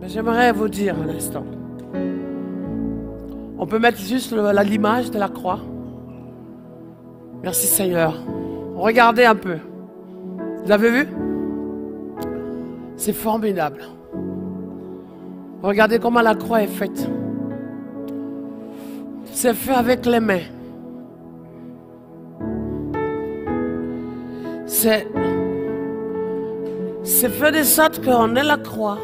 Mais j'aimerais vous dire un instant. On peut mettre juste l'image de la croix. Merci Seigneur. Regardez un peu. Vous avez vu? C'est formidable. Regardez comment la croix est faite. C'est fait avec les mains. C'est fait de sorte qu'on ait la croix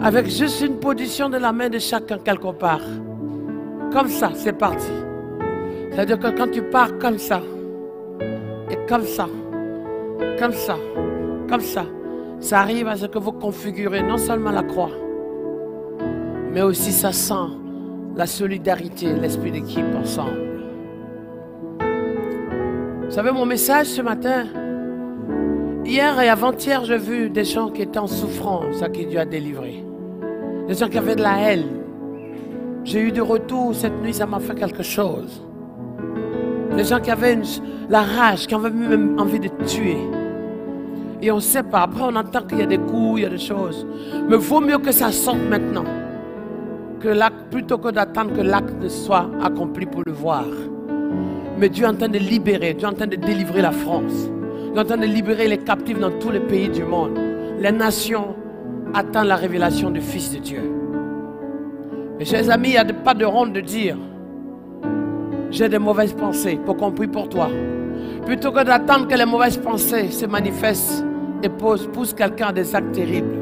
avec juste une position de la main de chacun quelque part. Comme ça, c'est parti. C'est-à-dire que quand tu pars comme ça, et comme ça, comme ça, comme ça arrive à ce que vous configurez non seulement la croix, mais aussi ça sent la solidarité, l'esprit d'équipe ensemble. Vous savez, mon message ce matin, hier et avant-hier, j'ai vu des gens qui étaient en souffrance, à qui Dieu a délivré. Des gens qui avaient de la haine. J'ai eu de retour cette nuit, ça m'a fait quelque chose. Des gens qui avaient la rage, qui avaient même envie de tuer. Et on ne sait pas. Après, on entend qu'il y a des coups, il y a des choses. Mais il vaut mieux que ça sorte maintenant. Que l'acte, plutôt que d'attendre que l'acte soit accompli pour le voir. Mais Dieu est en train de libérer, Dieu est en train de délivrer la France. Dieu est en train de libérer les captifs dans tous les pays du monde. Les nations attendent la révélation du Fils de Dieu. Mes chers amis, il n'y a pas de honte de dire j'ai des mauvaises pensées pour qu'on prie pour toi. Plutôt que d'attendre que les mauvaises pensées se manifestent et poussent quelqu'un à des actes terribles.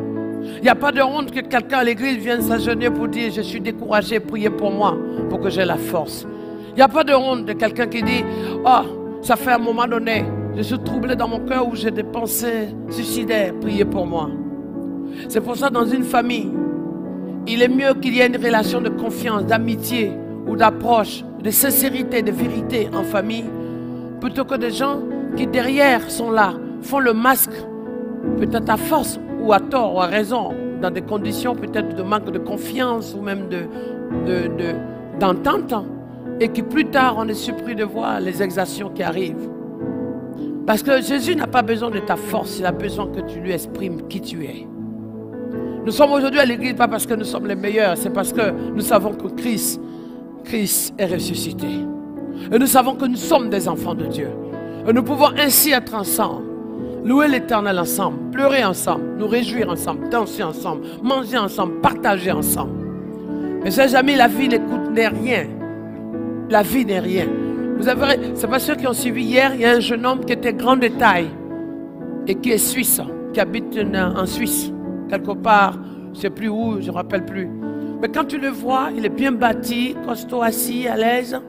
Il n'y a pas de honte que quelqu'un à l'église vienne s'agenouiller pour dire je suis découragé, priez pour moi pour que j'ai la force. Il n'y a pas de honte de quelqu'un qui dit oh, ça fait un moment donné, je suis troublé dans mon cœur où j'ai des pensées suicidaires, priez pour moi. C'est pour ça dans une famille, il est mieux qu'il y ait une relation de confiance, d'amitié ou d'approche, de sincérité, de vérité en famille, plutôt que des gens qui derrière sont là, font le masque, peut-être à force ou à tort ou à raison, dans des conditions peut-être de manque de confiance ou même d'entente, et qui plus tard on est surpris de voir les exactions qui arrivent. Parce que Jésus n'a pas besoin de ta force, il a besoin que tu lui exprimes qui tu es. Nous sommes aujourd'hui à l'église pas parce que nous sommes les meilleurs, c'est parce que nous savons que Christ est ressuscité. Et nous savons que nous sommes des enfants de Dieu. Et nous pouvons ainsi être ensemble, louer l'Éternel ensemble, pleurer ensemble, nous réjouir ensemble, danser ensemble, manger ensemble, partager ensemble. Mais chers amis, la vie n'est rien. La vie n'est rien. Vous avez, c'est pas ceux qui ont suivi hier, il y a un jeune homme qui était grand de taille et qui est suisse, qui habite en Suisse, quelque part, je ne sais plus où, je ne me rappelle plus. Mais quand tu le vois, il est bien bâti, costaud, assis, à l'aise.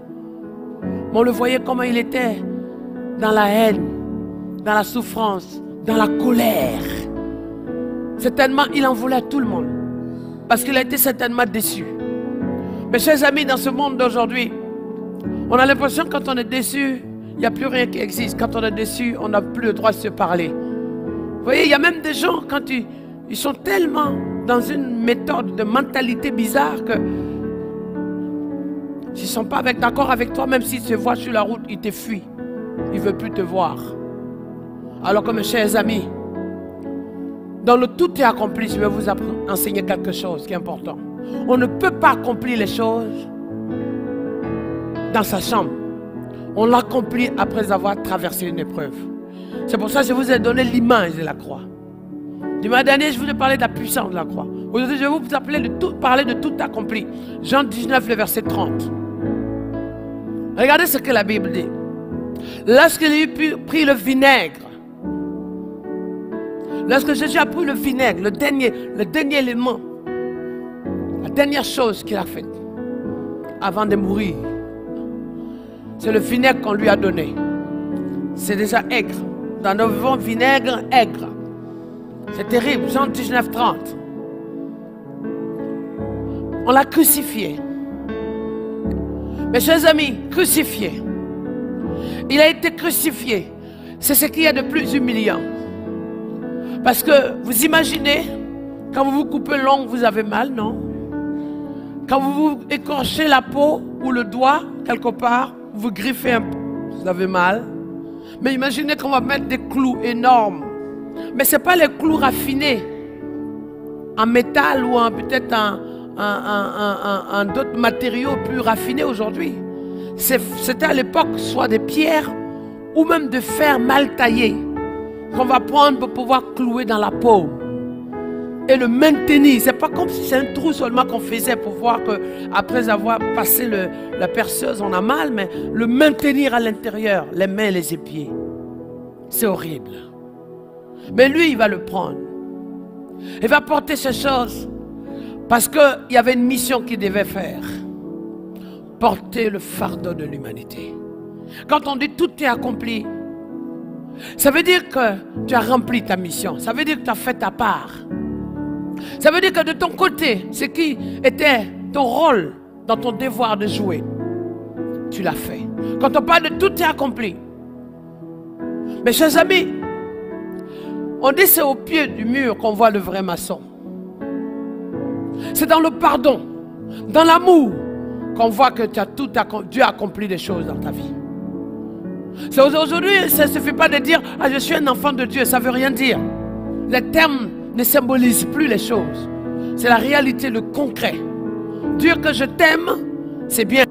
Mais on le voyait comment il était dans la haine, dans la souffrance, dans la colère. Certainement, il en voulait à tout le monde. Parce qu'il a été certainement déçu. Mes chers amis, dans ce monde d'aujourd'hui, on a l'impression que quand on est déçu, il n'y a plus rien qui existe. Quand on est déçu, on n'a plus le droit de se parler. Vous voyez, il y a même des gens, quand ils sont tellement dans une méthode de mentalité bizarre que s'ils ne sont pas d'accord avec toi, même s'ils se voient sur la route, ils te fuient. Ils ne veulent plus te voir. Alors que mes chers amis, dans le tout est accompli, je vais vous enseigner quelque chose qui est important. On ne peut pas accomplir les choses dans sa chambre. On l'accomplit après avoir traversé une épreuve. C'est pour ça que je vous ai donné l'image de la croix. Dimanche dernier, je vous ai parlé de la puissance de la croix. Aujourd'hui, je vais vous parler de tout accompli. Jean 19, le verset 30. Regardez ce que la Bible dit. Lorsqu'il eut pris le vinaigre, lorsque Jésus a pris le vinaigre, le dernier élément, la dernière chose qu'il a faite avant de mourir, c'est le vinaigre qu'on lui a donné. C'est déjà aigre. Dans nos vivons vinaigre, aigre. C'est terrible. Jean 19, 30. On l'a crucifié. Mes chers amis, crucifié. Il a été crucifié. C'est ce qu'il y a de plus humiliant. Parce que vous imaginez, quand vous vous coupez l'ongle, vous avez mal, non? Quand vous vous écorchez la peau ou le doigt, quelque part, vous griffez un peu, vous avez mal. Mais imaginez qu'on va mettre des clous énormes. Mais ce n'est pas les clous raffinés. en métal ou peut-être en d'autres matériaux plus raffinés aujourd'hui. C'était à l'époque soit des pierres ou même de fer mal taillé qu'on va prendre pour pouvoir clouer dans la peau et le maintenir. C'est pas comme si c'est un trou seulement qu'on faisait pour voir que après avoir passé la perceuse on a mal, mais le maintenir à l'intérieur, les mains et les pieds, c'est horrible. Mais lui il va le prendre, il va porter ces choses parce qu'il y avait une mission qu'il devait faire, porter le fardeau de l'humanité. Quand on dit tout est accompli, ça veut dire que tu as rempli ta mission. Ça veut dire que tu as fait ta part. Ça veut dire que de ton côté, ce qui était ton rôle dans ton devoir de jouer, tu l'as fait. Quand on parle de tout est accompli, mes chers amis, on dit c'est au pied du mur qu'on voit le vrai maçon. C'est dans le pardon, dans l'amour, qu'on voit que Dieu a accompli des choses dans ta vie. Aujourd'hui, ça ne suffit pas de dire « Ah, je suis un enfant de Dieu », ça ne veut rien dire. Les termes ne symbolisent plus les choses. C'est la réalité, le concret. Dire que je t'aime, c'est bien.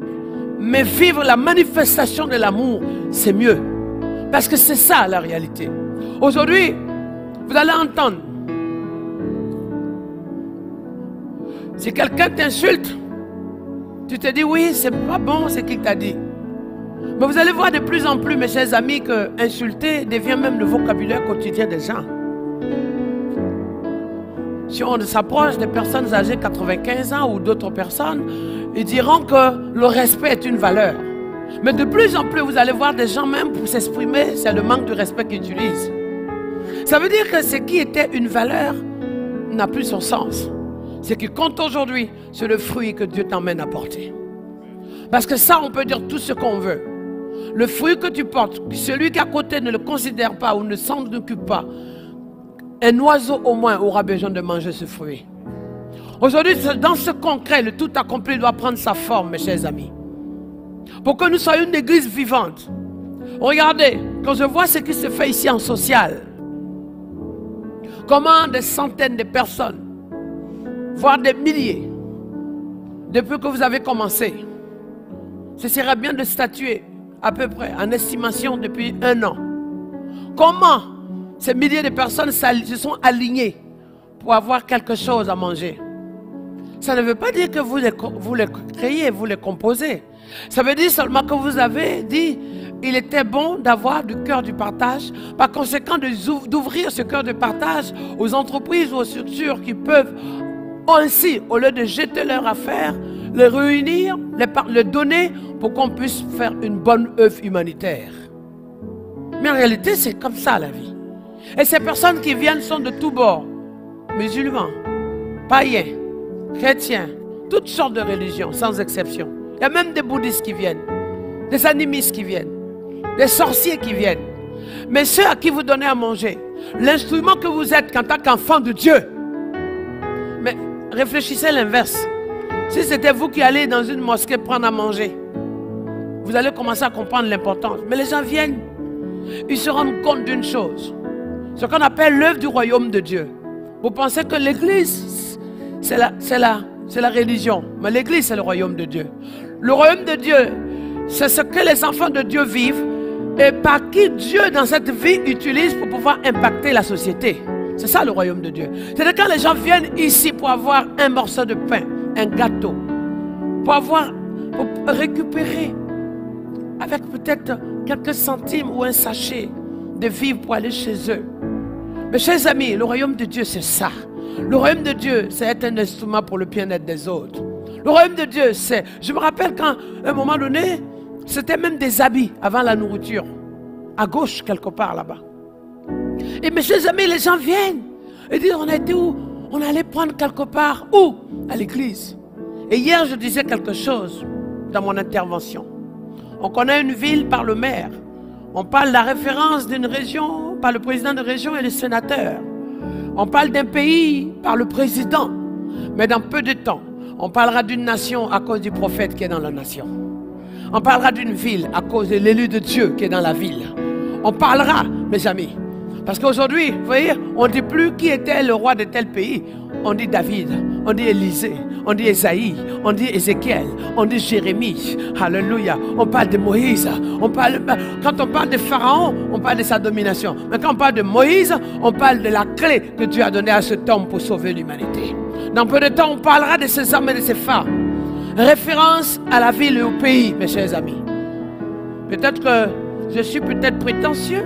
Mais vivre la manifestation de l'amour, c'est mieux. Parce que c'est ça la réalité. Aujourd'hui, vous allez entendre. Si quelqu'un t'insulte, tu te dis oui, c'est pas bon, c'est qui t'a dit. Mais vous allez voir de plus en plus, mes chers amis, que insulter devient même le vocabulaire quotidien des gens. Si on s'approche des personnes âgées de 95 ans ou d'autres personnes, ils diront que le respect est une valeur. Mais de plus en plus, vous allez voir des gens même pour s'exprimer, c'est le manque de respect qu'ils utilisent. Ça veut dire que ce qui était une valeur n'a plus son sens. Ce qui compte aujourd'hui, c'est le fruit que Dieu t'emmène à porter. Parce que ça, on peut dire tout ce qu'on veut. Le fruit que tu portes, celui qui à côté ne le considère pas ou ne s'en occupe pas, un oiseau au moins aura besoin de manger ce fruit. Aujourd'hui, dans ce concret, le tout accompli doit prendre sa forme, mes chers amis. Pour que nous soyons une église vivante. Regardez, quand je vois ce qui se fait ici en social, comment des centaines de personnes, voire des milliers, depuis que vous avez commencé, ce serait bien de statuer à peu près en estimation depuis 1 an. Comment ces milliers de personnes se sont alignées pour avoir quelque chose à manger? Ça ne veut pas dire que vous les créez, vous les composez. Ça veut dire seulement que vous avez dit il était bon d'avoir du cœur du partage. Par conséquent, d'ouvrir ce cœur de partage aux entreprises ou aux structures qui peuvent ainsi, au lieu de jeter leur affaire, les réunir, les donner pour qu'on puisse faire une bonne œuvre humanitaire. Mais en réalité, c'est comme ça la vie. Et ces personnes qui viennent sont de tous bords. Musulmans, païens, chrétiens, toutes sortes de religions, sans exception. Il y a même des bouddhistes qui viennent, des animistes qui viennent, des sorciers qui viennent. Mais ceux à qui vous donnez à manger, l'instrument que vous êtes en tant qu'enfant de Dieu. Mais réfléchissez l'inverse. Si c'était vous qui allez dans une mosquée prendre à manger, vous allez commencer à comprendre l'importance. Mais les gens viennent, ils se rendent compte d'une chose. Ce qu'on appelle l'œuvre du royaume de Dieu. Vous pensez que l'église, c'est la religion. Mais l'église, c'est le royaume de Dieu. Le royaume de Dieu, c'est ce que les enfants de Dieu vivent et par qui Dieu, dans cette vie, utilise pour pouvoir impacter la société. C'est ça le royaume de Dieu. C'est quand les gens viennent ici pour avoir un morceau de pain, un gâteau, pour récupérer avec peut-être quelques centimes ou un sachet de vivre pour aller chez eux. Mes chers amis, le royaume de Dieu, c'est ça. Le royaume de Dieu, c'est être un instrument pour le bien-être des autres. Le royaume de Dieu, c'est... Je me rappelle qu'à un moment donné, c'était même des habits avant la nourriture. À gauche, quelque part là-bas. Et mes chers amis, les gens viennent et disent, on a été où? On allait prendre quelque part. Où? À l'église. Et hier, je disais quelque chose dans mon intervention. On connaît une ville par le maire. On parle de la référence d'une région par le président de région et le sénateur. On parle d'un pays par le président. Mais dans peu de temps, on parlera d'une nation à cause du prophète qui est dans la nation. On parlera d'une ville à cause de l'élu de Dieu qui est dans la ville. On parlera, mes amis. Parce qu'aujourd'hui, vous voyez, on ne dit plus qui était le roi de tel pays. On dit David, on dit Élisée, on dit Ésaïe, on dit Ézéchiel, on dit Jérémie. Alléluia. On parle de Moïse. Quand on parle de Pharaon, on parle de sa domination. Mais quand on parle de Moïse, on parle de la clé que Dieu a donnée à cet homme pour sauver l'humanité. Dans peu de temps, on parlera de ces hommes et de ces femmes. Référence à la ville et au pays, mes chers amis. Peut-être que je suis peut-être prétentieux,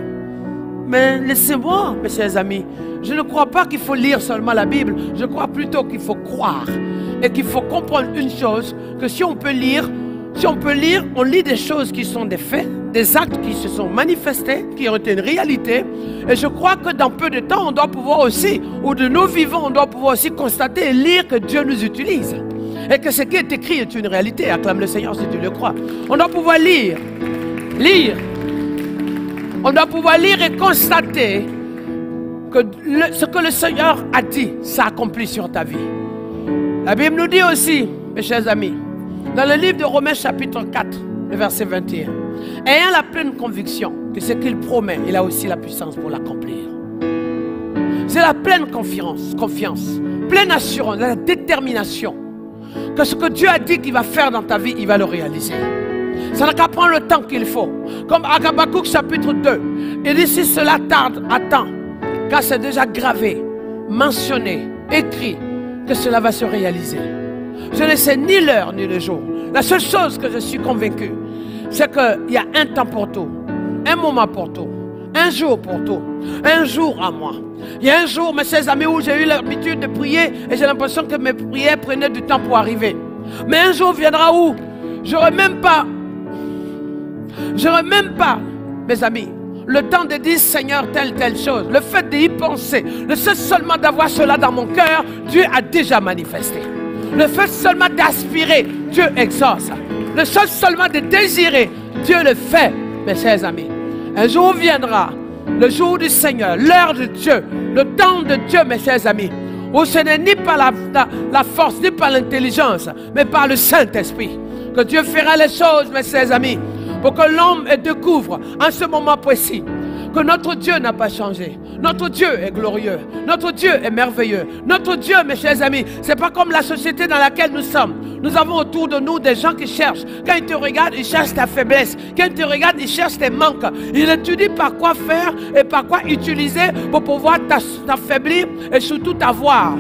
mais laissez-moi, mes chers amis. Je ne crois pas qu'il faut lire seulement la Bible. Je crois plutôt qu'il faut croire. Et qu'il faut comprendre une chose, que si on peut lire, on lit des choses qui sont des faits, des actes qui se sont manifestés, qui ont été une réalité. Et je crois que dans peu de temps, on doit pouvoir aussi, ou de nos vivants, on doit pouvoir aussi constater et lire que Dieu nous utilise. Et que ce qui est écrit est une réalité. Acclame le Seigneur si tu le crois. On doit pouvoir lire. On doit pouvoir lire et constater que ce que le Seigneur a dit s'accomplit sur ta vie. La Bible nous dit aussi, mes chers amis, dans le livre de Romains chapitre 4, le verset 21, ayant la pleine conviction que ce qu'il promet, il a aussi la puissance pour l'accomplir. C'est la pleine confiance, pleine assurance, la détermination que ce que Dieu a dit qu'il va faire dans ta vie, il va le réaliser. Ça n'a qu'à prendre le temps qu'il faut. Comme Habakkuk chapitre 2, il dit si cela tarde, attends, car c'est déjà gravé, mentionné, écrit, que cela va se réaliser. Je ne sais ni l'heure ni le jour. La seule chose que je suis convaincu, c'est qu'il y a un temps pour tout, un moment pour tout, un jour pour tout, un jour à moi. Il y a un jour, mes chers amis, où j'ai eu l'habitude de prier et j'ai l'impression que mes prières prenaient du temps pour arriver. Mais un jour viendra où j'aurai même pas, mes amis, le temps de dire Seigneur telle chose, le fait d'y penser, le fait seulement d'avoir cela dans mon cœur, Dieu a déjà manifesté. Le fait seulement d'aspirer, Dieu exauce. Le fait seulement de désirer, Dieu le fait, mes chers amis. Un jour viendra, le jour du Seigneur, l'heure de Dieu, le temps de Dieu, mes chers amis, où ce n'est ni par la force, ni par l'intelligence, mais par le Saint-Esprit, que Dieu fera les choses, mes chers amis, pour que l'homme découvre en ce moment précis que notre Dieu n'a pas changé. Notre Dieu est glorieux. Notre Dieu est merveilleux. Notre Dieu, mes chers amis, ce n'est pas comme la société dans laquelle nous sommes. Nous avons autour de nous des gens qui cherchent. Quand ils te regardent, ils cherchent ta faiblesse. Quand ils te regardent, ils cherchent tes manques. Ils étudient par quoi faire et par quoi utiliser pour pouvoir t'affaiblir et surtout t'avoir.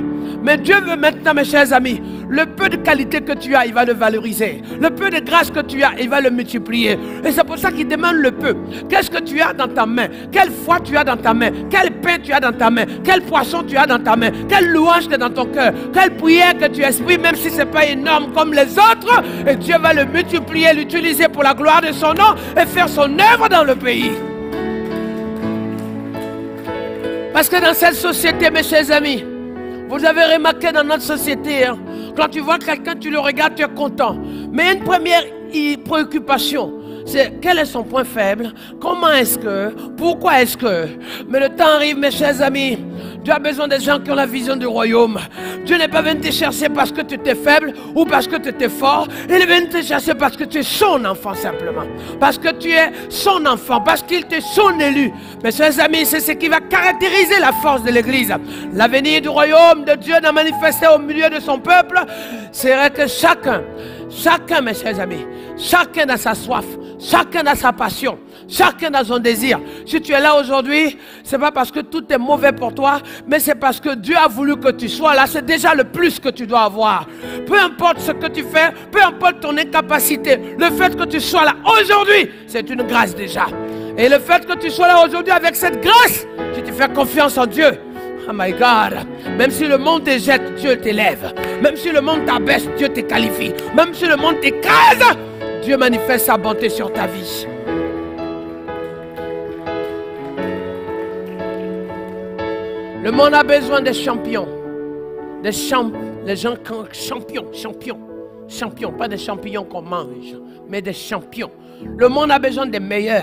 Mais Dieu veut maintenant, mes chers amis, le peu de qualité que tu as, il va le valoriser. Le peu de grâce que tu as, il va le multiplier. Et c'est pour ça qu'il demande le peu. Qu'est-ce que tu as dans ta main? Quelle foi tu as dans ta main? Quel pain tu as dans ta main? Quel poisson tu as dans ta main? Quelle louange tu as dans ton cœur? Quelle prière que tu exprimes, même si ce n'est pas énorme comme les autres? Et Dieu va le multiplier, l'utiliser pour la gloire de son nom et faire son œuvre dans le pays. Parce que dans cette société, mes chers amis, vous avez remarqué dans notre société, hein, quand tu vois quelqu'un, tu le regardes, tu es content. Mais une première préoccupation, c'est quel est son point faible? Comment est-ce que? Pourquoi est-ce que? Mais le temps arrive, mes chers amis. Dieu a besoin des gens qui ont la vision du royaume. Dieu n'est pas venu te chercher parce que tu étais faible ou parce que tu étais fort. Il est venu te chercher parce que tu es son enfant simplement. Parce que tu es son enfant, parce qu'il est son élu. Mes chers amis, c'est ce qui va caractériser la force de l'Église. L'avenir du royaume de Dieu n'a manifesté au milieu de son peuple. C'est que chacun, mes chers amis, chacun a sa soif, chacun a sa passion, chacun a son désir. Si tu es là aujourd'hui, ce n'est pas parce que tout est mauvais pour toi, mais c'est parce que Dieu a voulu que tu sois là. C'est déjà le plus que tu dois avoir. Peu importe ce que tu fais, peu importe ton incapacité, le fait que tu sois là aujourd'hui, c'est une grâce déjà. Et le fait que tu sois là aujourd'hui avec cette grâce, si tu fais confiance en Dieu, oh my God, même si le monde te jette, Dieu t'élève. Même si le monde t'abaisse, Dieu te qualifie. Même si le monde t'écrase, Dieu manifeste sa bonté sur ta vie. Le monde a besoin des champions. Les gens champions, pas des champignons qu'on mange, mais des champions. Le monde a besoin des meilleurs.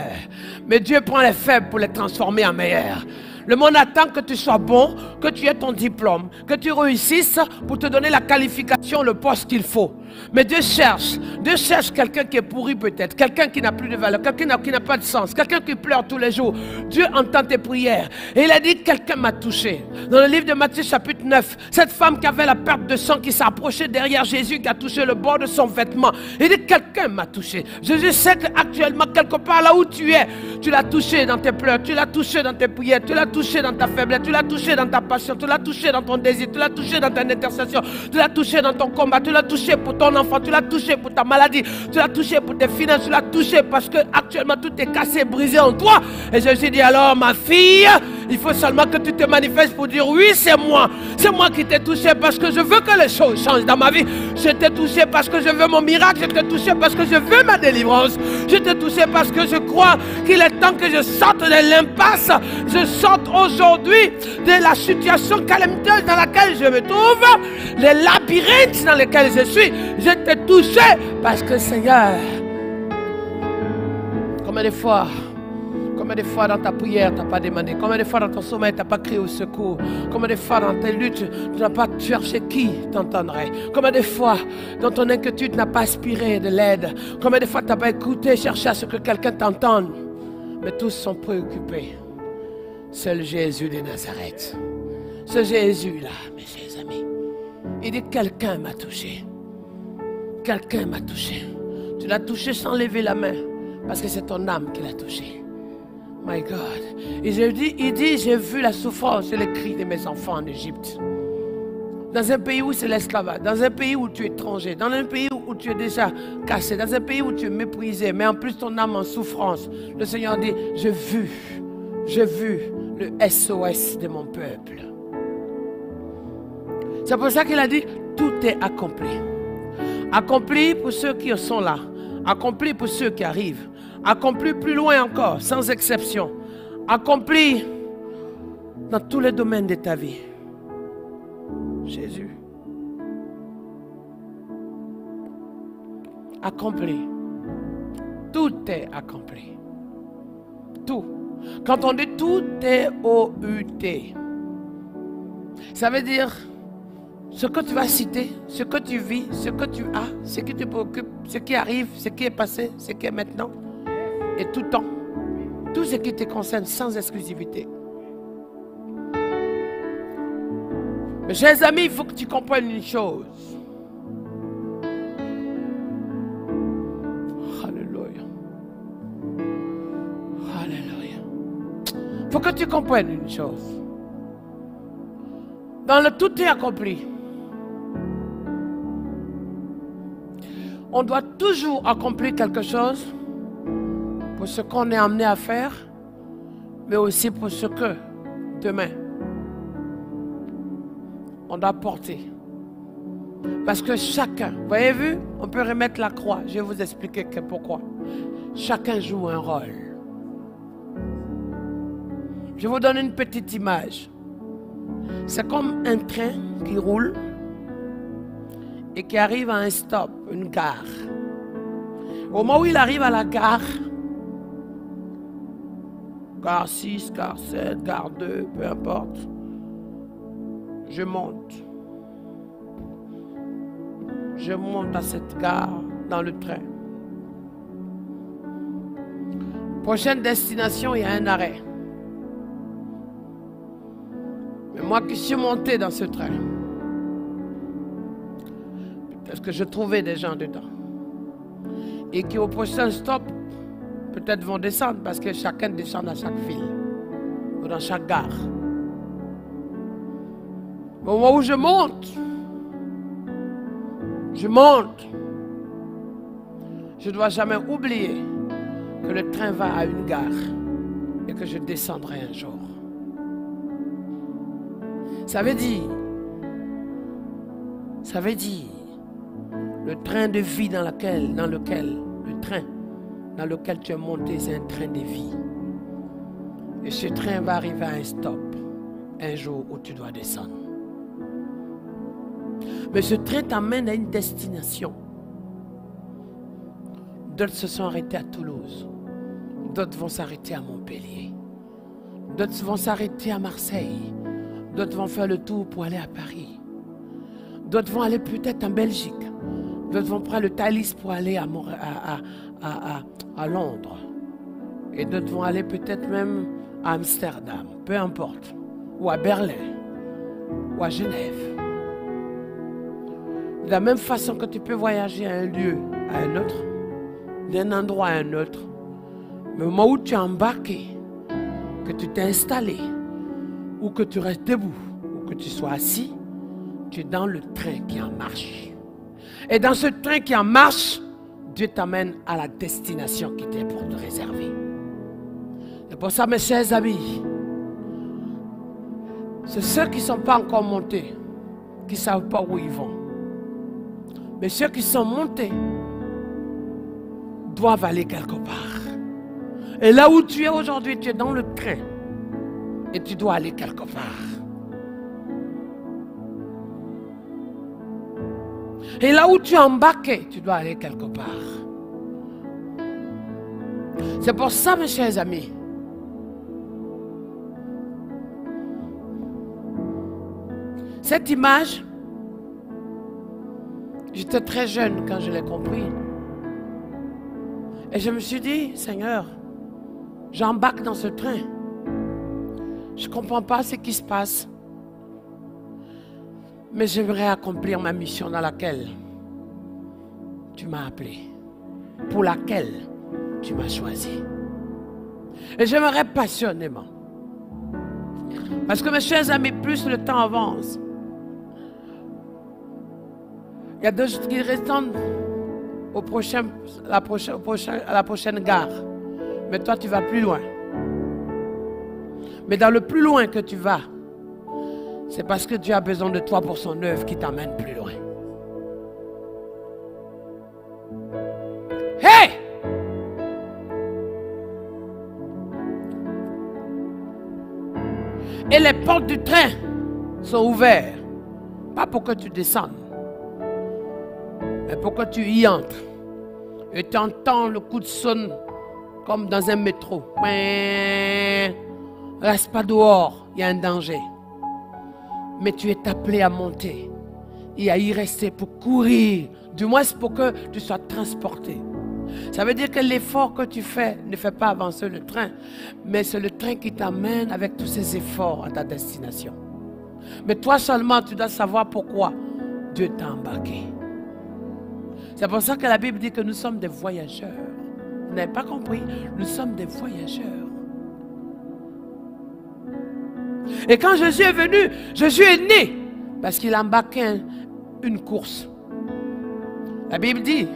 Mais Dieu prend les faibles pour les transformer en meilleurs. Le monde attend que tu sois bon, que tu aies ton diplôme, que tu réussisses pour te donner la qualification, le poste qu'il faut. Mais Dieu cherche quelqu'un qui est pourri peut-être, quelqu'un qui n'a plus de valeur, quelqu'un qui n'a pas de sens, quelqu'un qui pleure tous les jours. Dieu entend tes prières. Et il a dit, quelqu'un m'a touché. Dans le livre de Matthieu chapitre 9, cette femme qui avait la perte de sang, qui s'est approchée derrière Jésus, qui a touché le bord de son vêtement. Il dit, quelqu'un m'a touché. Jésus sait qu'actuellement, quelque part là où tu es, tu l'as touché dans tes pleurs, tu l'as touché dans tes prières, tu l'as touché dans ta faiblesse, tu l'as touché dans ta passion, tu l'as touché dans ton désir, tu l'as touché dans ta intercession, tu l'as touché dans ton combat, tu l'as touché pour ton enfant, tu l'as touché pour ta maladie, tu l'as touché pour tes finances, tu l'as touché parce que actuellement tout est cassé, brisé en toi. Et Jésus dit, alors ma fille, il faut seulement que tu te manifestes pour dire, oui c'est moi qui t'ai touché parce que je veux que les choses changent dans ma vie. Je t'ai touché parce que je veux mon miracle, je t'ai touché parce que je veux ma délivrance, je t'ai touché parce que je crois qu'il est temps que je sorte de l'impasse, je sorte aujourd'hui de la situation calamiteuse dans laquelle je me trouve, les labyrinthes dans lesquels je suis. Je t'ai touché parce que Seigneur, combien de fois dans ta prière tu n'as pas demandé, combien de fois dans ton sommeil tu n'as pas crié au secours, combien de fois dans tes luttes tu n'as pas cherché qui t'entendrait, combien de fois dans ton inquiétude tu n'as pas aspiré de l'aide, combien de fois tu n'as pas écouté, cherché à ce que quelqu'un t'entende. Mais tous sont préoccupés. Seul Jésus de Nazareth, ce Jésus-là, mes chers amis, il dit, quelqu'un m'a touché. Quelqu'un m'a touché. Tu l'as touché sans lever la main, parce que c'est ton âme qui l'a touché. My God. Et il dit, j'ai vu la souffrance et les cris de mes enfants en Égypte. Dans un pays où c'est l'esclavage, dans un pays où tu es étranger, dans un pays où tu es déjà cassé, dans un pays où tu es méprisé, mais en plus ton âme en souffrance. Le Seigneur dit, j'ai vu le SOS de mon peuple. C'est pour ça qu'il a dit, tout est accompli. Accompli pour ceux qui sont là, accompli pour ceux qui arrivent, accompli plus loin encore, sans exception, accompli dans tous les domaines de ta vie. Jésus. Accompli. Tout est accompli. Tout. Quand on dit tout est O-U-T, ça veut dire ce que tu vas citer, ce que tu vis, ce que tu as, ce qui te préoccupe, ce qui arrive, ce qui est passé, ce qui est maintenant, et tout temps. Tout ce qui te concerne sans exclusivité. Mes chers amis, il faut que tu comprennes une chose. Alléluia. Alléluia. Il faut que tu comprennes une chose. Dans le tout est accompli. On doit toujours accomplir quelque chose pour ce qu'on est amené à faire, mais aussi pour ce que demain on doit porter. Parce que chacun, vous avez vu, on peut remettre la croix. Je vais vous expliquer pourquoi. Chacun joue un rôle. Je vous donne une petite image. C'est comme un train qui roule et qui arrive à un stop, une gare. Au moment où il arrive à la gare, gare 6, gare 7, gare 2, peu importe, je monte. Je monte à cette gare dans le train. Prochaine destination, il y a un arrêt. Mais moi qui suis monté dans ce train, parce que je trouvais des gens dedans, et qui au prochain stop, peut-être vont descendre, parce que chacun descend dans chaque ville, ou dans chaque gare. Au moment où je monte, je ne dois jamais oublier que le train va à une gare et que je descendrai un jour. Ça veut dire, le train de vie dans lequel tu es monté, c'est un train de vie. Et ce train va arriver à un stop, un jour où tu dois descendre. Mais ce train t'amène à une destination. D'autres se sont arrêtés à Toulouse. D'autres vont s'arrêter à Montpellier. D'autres vont s'arrêter à Marseille. D'autres vont faire le tour pour aller à Paris. D'autres vont aller peut-être en Belgique. D'autres vont prendre le Thalys pour aller à Londres. Et d'autres vont aller peut-être même à Amsterdam, peu importe. Ou à Berlin, ou à Genève. De la même façon que tu peux voyager à un lieu à un autre, d'un endroit à un autre, mais au moment où tu es embarqué, que tu t'es installé, ou que tu restes debout, ou que tu sois assis, tu es dans le train qui en marche. Et dans ce train qui en marche, Dieu t'amène à la destination qui t'est pour te réserver. C'est pour ça, mes chers amis, c'est ceux qui ne sont pas encore montés, qui ne savent pas où ils vont. Mais ceux qui sont montés doivent aller quelque part. Et là où tu es aujourd'hui, tu es dans le train. Et tu dois aller quelque part. Et là où tu es embarqué, tu dois aller quelque part. C'est pour ça, mes chers amis, cette image, j'étais très jeune quand je l'ai compris. Et je me suis dit, Seigneur, j'embarque dans ce train. Je ne comprends pas ce qui se passe. Mais j'aimerais accomplir ma mission dans laquelle tu m'as appelé. Pour laquelle tu m'as choisi. Et j'aimerais passionnément. Parce que mes chers amis, plus le temps avance, il y a d'autres qui répondent à la prochaine gare. Mais toi, tu vas plus loin. Mais dans le plus loin que tu vas, c'est parce que Dieu a besoin de toi pour son œuvre qui t'amène plus loin. Hey! Et les portes du train sont ouvertes. Pas pour que tu descendes, mais pour que tu y entres. Et tu entends le coup de sonne comme dans un métro. Reste pas dehors, il y a un danger. Mais tu es appelé à monter et à y rester pour courir. Du moins, c'est pour que tu sois transporté. Ça veut dire que l'effort que tu fais ne fait pas avancer le train, mais c'est le train qui t'amène avec tous ces efforts à ta destination. Mais toi seulement, tu dois savoir pourquoi Dieu t'a embarqué. C'est pour ça que la Bible dit que nous sommes des voyageurs. Vous n'avez pas compris? Nous sommes des voyageurs. Et quand Jésus est venu, Jésus est né parce qu'il a embarqué une course. La Bible dit,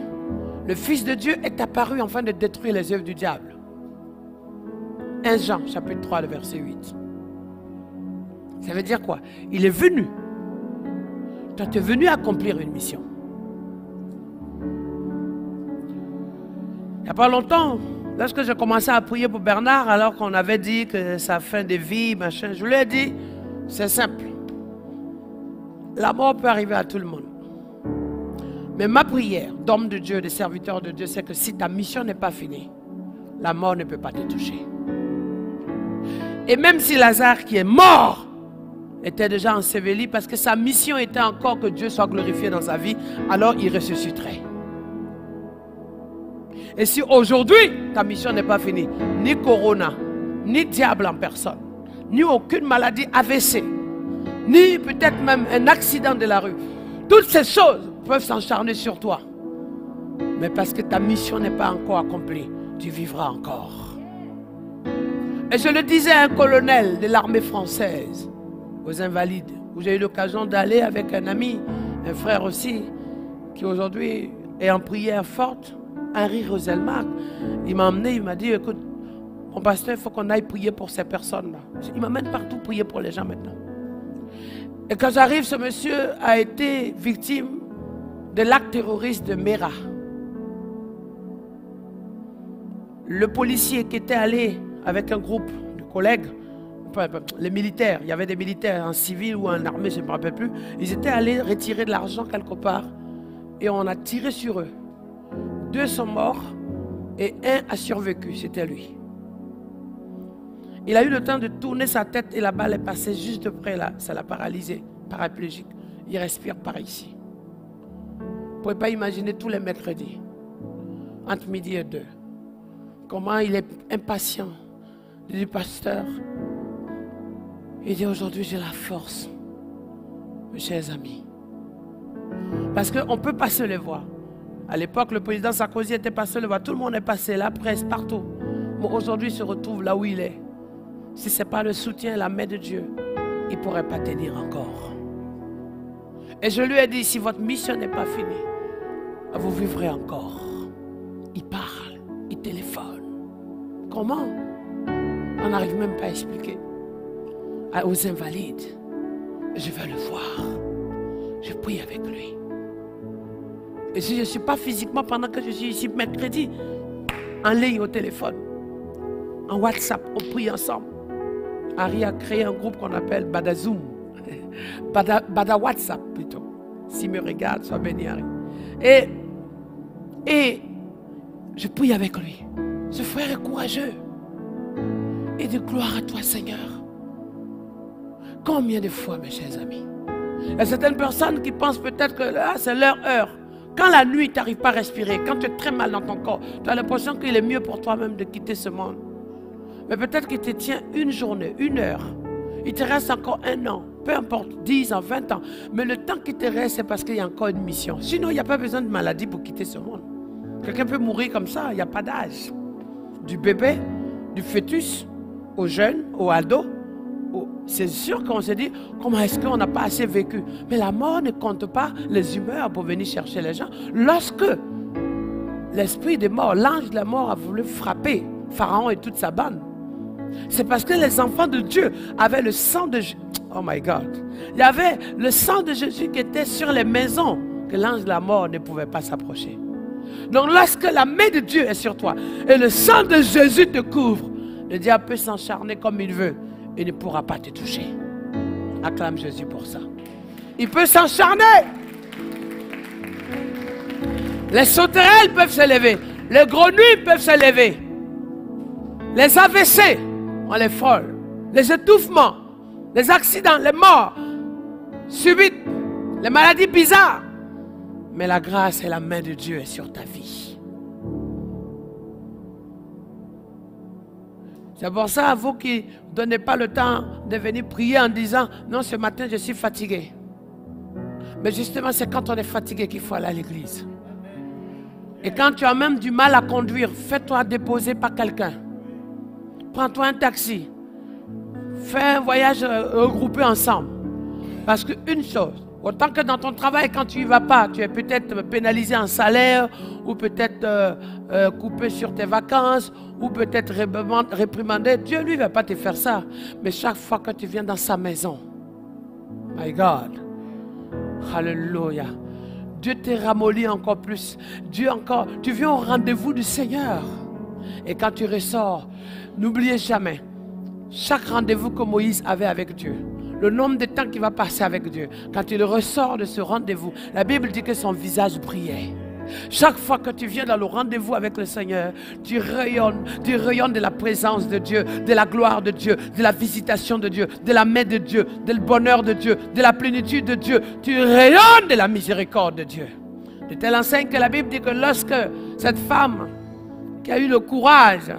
le Fils de Dieu est apparu afin de détruire les œuvres du diable. 1 Jean, chapitre 3, le verset 8. Ça veut dire quoi? Il est venu. Toi, tu es venu accomplir une mission. Il n'y a pas longtemps, lorsque j'ai commencé à prier pour Bernard, alors qu'on avait dit que sa fin de vie, machin, je lui ai dit, c'est simple. La mort peut arriver à tout le monde. Mais ma prière d'homme de Dieu, de serviteur de Dieu, c'est que si ta mission n'est pas finie, la mort ne peut pas te toucher. Et même si Lazare qui est mort était déjà enseveli parce que sa mission était encore que Dieu soit glorifié dans sa vie, alors il ressusciterait. Et si aujourd'hui, ta mission n'est pas finie, ni corona, ni diable en personne, ni aucune maladie AVC, ni peut-être même un accident de la rue, toutes ces choses peuvent s'acharner sur toi. Mais parce que ta mission n'est pas encore accomplie, tu vivras encore. Et je le disais à un colonel de l'armée française, aux Invalides, où j'ai eu l'occasion d'aller avec un ami, un frère aussi, qui aujourd'hui est en prière forte, Henri Roselmark. Il m'a emmené, il m'a dit, écoute, mon pasteur, il faut qu'on aille prier pour ces personnes-là. Il m'amène partout prier pour les gens maintenant. Et quand j'arrive, ce monsieur a été victime de l'acte terroriste de Mera. Le policier qui était allé avec un groupe de collègues, les militaires, il y avait des militaires en civil ou en armée, je ne me rappelle plus, ils étaient allés retirer de l'argent quelque part et on a tiré sur eux. 2 sont morts et 1 a survécu, c'était lui. Il a eu le temps de tourner sa tête et la balle est passée juste de près là, ça l'a paralysé, paraplégique. Il respire par ici. pouvez pas imaginer tous les mercredis, entre midi et 2, comment il est impatient. Il dit, pasteur, il dit, aujourd'hui j'ai la force, mes chers amis. Parce qu'on ne peut pas se les voir. À l'époque, le président Sarkozy n'était pas seul, tout le monde est passé, la presse, partout. Mais aujourd'hui, il se retrouve là où il est. Si ce n'est pas le soutien et la main de Dieu, il ne pourrait pas tenir encore. Et je lui ai dit, si votre mission n'est pas finie, vous vivrez encore. Il parle, il téléphone. Comment? On n'arrive même pas à expliquer. Aux invalides, je vais le voir. Je prie avec lui. Et si je ne suis pas physiquement pendant que je suis ici mercredi, en ligne au téléphone, en WhatsApp, on prie ensemble. Harry a créé un groupe qu'on appelle Badazoom. Bada WhatsApp plutôt. S'il me regarde, sois béni Harry. Et je prie avec lui. Ce frère est courageux. Et de gloire à toi Seigneur. Combien de fois mes chers amis? Il y a certaines personnes qui pensent peut-être que là c'est leur heure. Quand la nuit, tu n'arrives pas à respirer, quand tu es très mal dans ton corps, tu as l'impression qu'il est mieux pour toi-même de quitter ce monde. Mais peut-être qu'il te tient une journée, une heure. Il te reste encore 1 an, peu importe, 10 ans, 20 ans. Mais le temps qui te reste, c'est parce qu'il y a encore une mission. Sinon, il n'y a pas besoin de maladie pour quitter ce monde. Quelqu'un peut mourir comme ça, il n'y a pas d'âge. Du bébé, du fœtus, au jeune, au ado. C'est sûr qu'on se dit, comment est-ce qu'on n'a pas assez vécu? Mais la mort ne compte pas les humeurs pour venir chercher les gens. Lorsque l'esprit de mort, l'ange de la mort a voulu frapper Pharaon et toute sa bande, c'est parce que les enfants de Dieu avaient le sang de Jésus. Oh my God. Il y avait le sang de Jésus qui était sur les maisons que l'ange de la mort ne pouvait pas s'approcher. Donc lorsque la main de Dieu est sur toi et le sang de Jésus te couvre, le diable peut s'encharner comme il veut. Il ne pourra pas te toucher. Acclame Jésus pour ça. Il peut s'encharner. Les sauterelles peuvent se lever. Les grenouilles peuvent se lever. Les AVC, on les frôle. Les étouffements, les accidents, les morts subites, les maladies bizarres. Mais la grâce et la main de Dieu est sur ta vie. C'est pour ça, vous qui ne donnez pas le temps de venir prier en disant « Non, ce matin, je suis fatigué. » Mais justement, c'est quand on est fatigué qu'il faut aller à l'église. Et quand tu as même du mal à conduire, fais-toi déposer par quelqu'un. Prends-toi un taxi. Fais un voyage regroupé ensemble. Parce qu'une chose, autant que dans ton travail, quand tu n'y vas pas, tu es peut-être pénalisé en salaire, ou peut-être coupé sur tes vacances, ou peut-être réprimandé. Dieu, lui, ne va pas te faire ça. Mais chaque fois que tu viens dans sa maison, my God, hallelujah, Dieu te ramollit encore plus. Dieu encore, tu viens au rendez-vous du Seigneur. Et quand tu ressors, n'oubliez jamais, chaque rendez-vous que Moïse avait avec Dieu, le nombre de temps qu'il va passer avec Dieu, quand il ressort de ce rendez-vous, la Bible dit que son visage brillait. Chaque fois que tu viens dans le rendez-vous avec le Seigneur, tu rayonnes de la présence de Dieu, de la gloire de Dieu, de la visitation de Dieu, de la main de Dieu, du bonheur de Dieu, de la plénitude de Dieu. Tu rayonnes de la miséricorde de Dieu. De telle enseigne que la Bible dit que lorsque cette femme qui a eu le courage,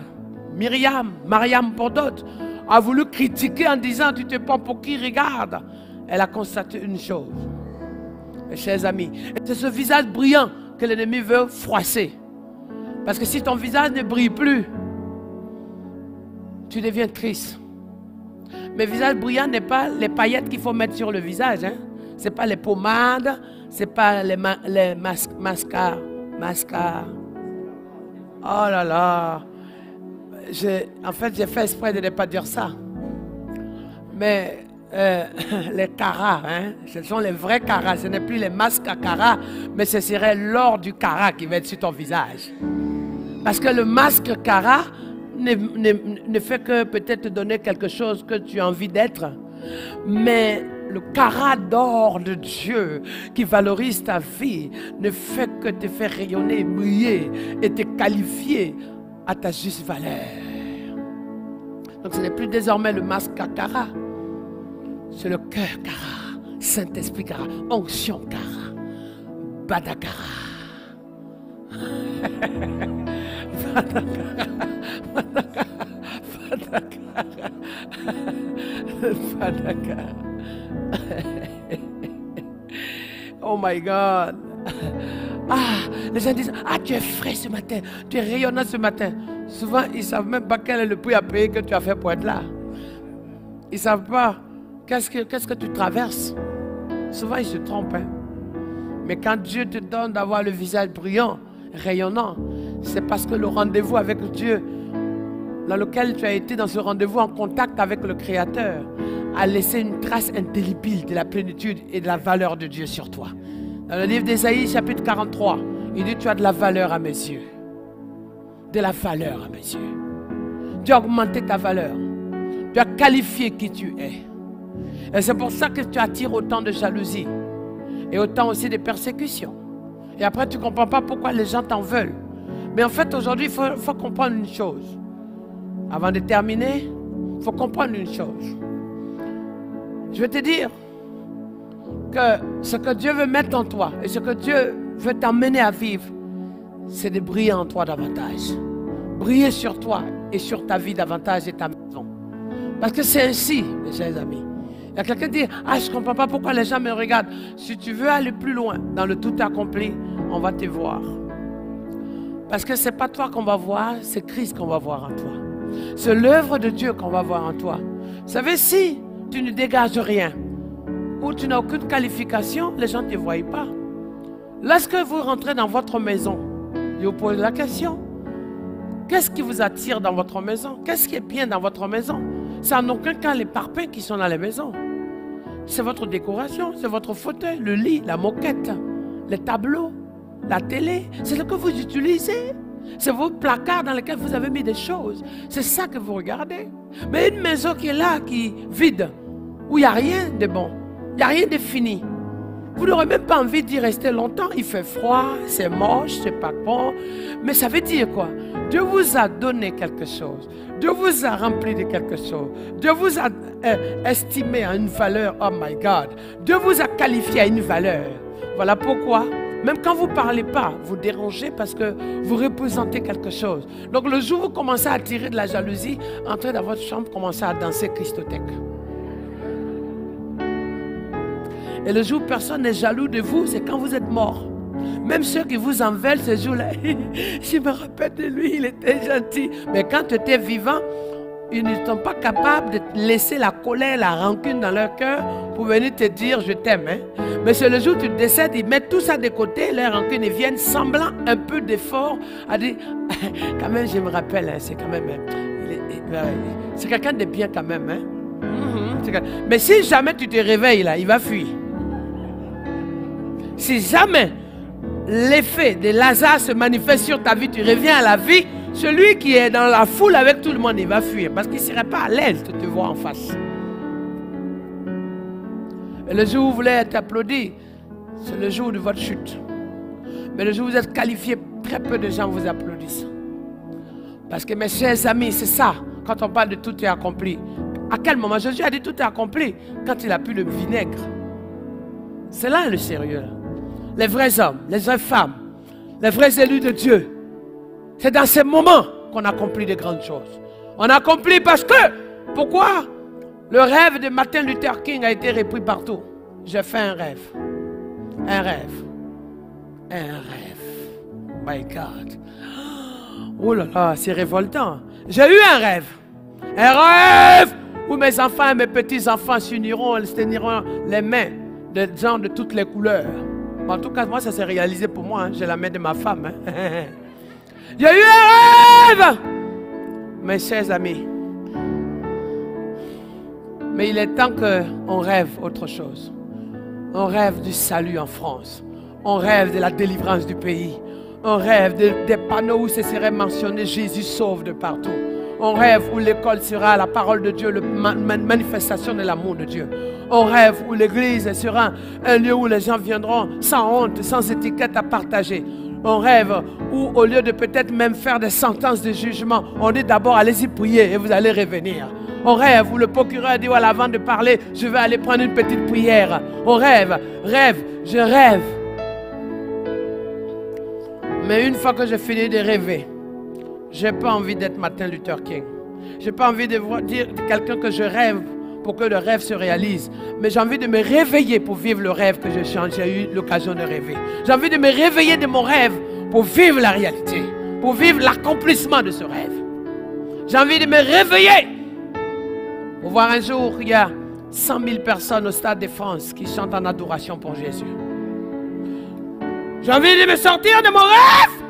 Mariam pour d'autres, a voulu critiquer en disant tu te prends pour qui regarde, elle a constaté une chose, mes chers amis, c'est ce visage brillant que l'ennemi veut froisser. Parce que si ton visage ne brille plus, tu deviens triste. Mais visage brillant n'est pas les paillettes qu'il faut mettre sur le visage. Hein? Ce n'est pas les pommades, ce n'est pas les mascaras. Oh là là. En fait, j'ai fait exprès de ne pas dire ça. Mais les caras, hein, ce sont les vrais caras. Ce n'est plus les masques à caras, mais ce serait l'or du cara qui va être sur ton visage. Parce que le masque cara ne fait que peut-être te donner quelque chose que tu as envie d'être. Mais le cara d'or de Dieu qui valorise ta vie ne fait que te faire rayonner, briller et te qualifier à ta juste valeur. Donc ce n'est plus désormais le masque à cara. C'est le cœur cara, Saint-Esprit cara, onction cara, Badakara. Badakara. Badakara. Badakara. Oh my God. Ah, les gens disent, ah, tu es frais ce matin, tu es rayonnant ce matin. Souvent, ils ne savent même pas quel est le prix à payer que tu as fait pour être là. Ils ne savent pas qu'est-ce que tu traverses. Souvent, ils se trompent. Hein. Mais quand Dieu te donne d'avoir le visage brillant, rayonnant, c'est parce que le rendez-vous avec Dieu, dans lequel tu as été dans ce rendez-vous en contact avec le Créateur, a laissé une trace indélébile de la plénitude et de la valeur de Dieu sur toi. Dans le livre d'Ésaïe, chapitre 43, il dit, tu as de la valeur à mes yeux. De la valeur à mes yeux. Tu as augmenté ta valeur. Tu as qualifié qui tu es. Et c'est pour ça que tu attires autant de jalousie. Et autant aussi de persécutions. Et après, tu ne comprends pas pourquoi les gens t'en veulent. Mais en fait, aujourd'hui, il faut comprendre une chose. Avant de terminer, il faut comprendre une chose. Je vais te dire que ce que Dieu veut mettre en toi et ce que Dieu veut t'emmener à vivre, c'est de briller en toi davantage. Briller sur toi et sur ta vie davantage et ta maison. Parce que c'est ainsi, mes chers amis. Il y a quelqu'un qui dit, ah, je ne comprends pas pourquoi les gens me regardent. Si tu veux aller plus loin dans le tout accompli, on va te voir. Parce que ce n'est pas toi qu'on va voir, c'est Christ qu'on va voir en toi. C'est l'œuvre de Dieu qu'on va voir en toi. Vous savez, si tu ne dégages rien, ou tu n'as aucune qualification, les gens ne te voient pas. Lorsque vous rentrez dans votre maison, je vous pose la question. Qu'est-ce qui vous attire dans votre maison? Qu'est-ce qui est bien dans votre maison? C'est en aucun cas les parpaings qui sont dans les maisons. C'est votre décoration, c'est votre fauteuil, le lit, la moquette, les tableaux, la télé. C'est ce que vous utilisez. C'est vos placards dans lesquels vous avez mis des choses. C'est ça que vous regardez. Mais une maison qui est là, qui est vide, où il n'y a rien de bon, il n'y a rien de fini. Vous n'aurez même pas envie d'y rester longtemps. Il fait froid, c'est moche, c'est pas bon. Mais ça veut dire quoi? Dieu vous a donné quelque chose. Dieu vous a rempli de quelque chose. Dieu vous a estimé à une valeur. Oh my God. Dieu vous a qualifié à une valeur. Voilà pourquoi, même quand vous ne parlez pas, vous dérangez parce que vous représentez quelque chose. Donc le jour où vous commencez à attirer de la jalousie, entrez dans votre chambre, commencez à danser Christothèque. Et le jour où personne n'est jaloux de vous, c'est quand vous êtes mort. Même ceux qui vous en veulent ce jour-là, je me rappelle de lui, il était gentil. Mais quand tu étais vivant, ils ne sont pas capables de laisser la colère, la rancune dans leur cœur pour venir te dire je t'aime. Hein? Mais c'est le jour où tu décèdes, ils mettent tout ça de côté, leur rancune, ils viennent semblant un peu d'effort à dire quand même je me rappelle, hein, c'est quand même, c'est quelqu'un de bien quand même. Hein? Mais si jamais tu te réveilles là, il va fuir. Si jamais l'effet de Lazare se manifeste sur ta vie, tu reviens à la vie, celui qui est dans la foule avec tout le monde, il va fuir parce qu'il ne serait pas à l'aise de te voir en face. Et le jour où vous voulez être applaudi, c'est le jour de votre chute. Mais le jour où vous êtes qualifié, très peu de gens vous applaudissent. Parce que mes chers amis, c'est ça, quand on parle de tout est accompli. À quel moment Jésus a dit tout est accompli? Quand il a pu le vinaigre. C'est là le sérieux. Les vrais hommes, les vraies femmes, les vrais élus de Dieu. C'est dans ces moments qu'on accomplit de grandes choses. On accomplit parce que, pourquoi? Le rêve de Martin Luther King a été repris partout. J'ai fait un rêve. Un rêve. Un rêve. My God. Oh là là, c'est révoltant. J'ai eu un rêve. Un rêve où mes enfants et mes petits-enfants s'uniront, se teniront les mains de gens de toutes les couleurs. En tout cas, moi, ça s'est réalisé pour moi. Hein. J'ai la main de ma femme. Hein. J'ai eu un rêve. Mes chers amis. Mais il est temps qu'on rêve autre chose. On rêve du salut en France. On rêve de la délivrance du pays. On rêve des panneaux où ce serait mentionné Jésus sauve de partout. On rêve où l'école sera la parole de Dieu, la manifestation de l'amour de Dieu. On rêve où l'église sera un lieu où les gens viendront sans honte, sans étiquette à partager. On rêve où au lieu de peut-être même faire des sentences de jugement, on dit d'abord allez-y prier et vous allez revenir. On rêve où le procureur dit voilà, avant de parler, je vais aller prendre une petite prière. On rêve, je rêve Mais une fois que j'ai fini de rêver, j'ai pas envie d'être Martin Luther King. J'ai pas envie de dire à quelqu'un que je rêve pour que le rêve se réalise. Mais j'ai envie de me réveiller pour vivre le rêve que j'ai eu l'occasion de rêver. J'ai envie de me réveiller de mon rêve pour vivre la réalité, pour vivre l'accomplissement de ce rêve. J'ai envie de me réveiller pour voir un jour il y a 100 000 personnes au Stade de France qui chantent en adoration pour Jésus. J'ai envie de me sortir de mon rêve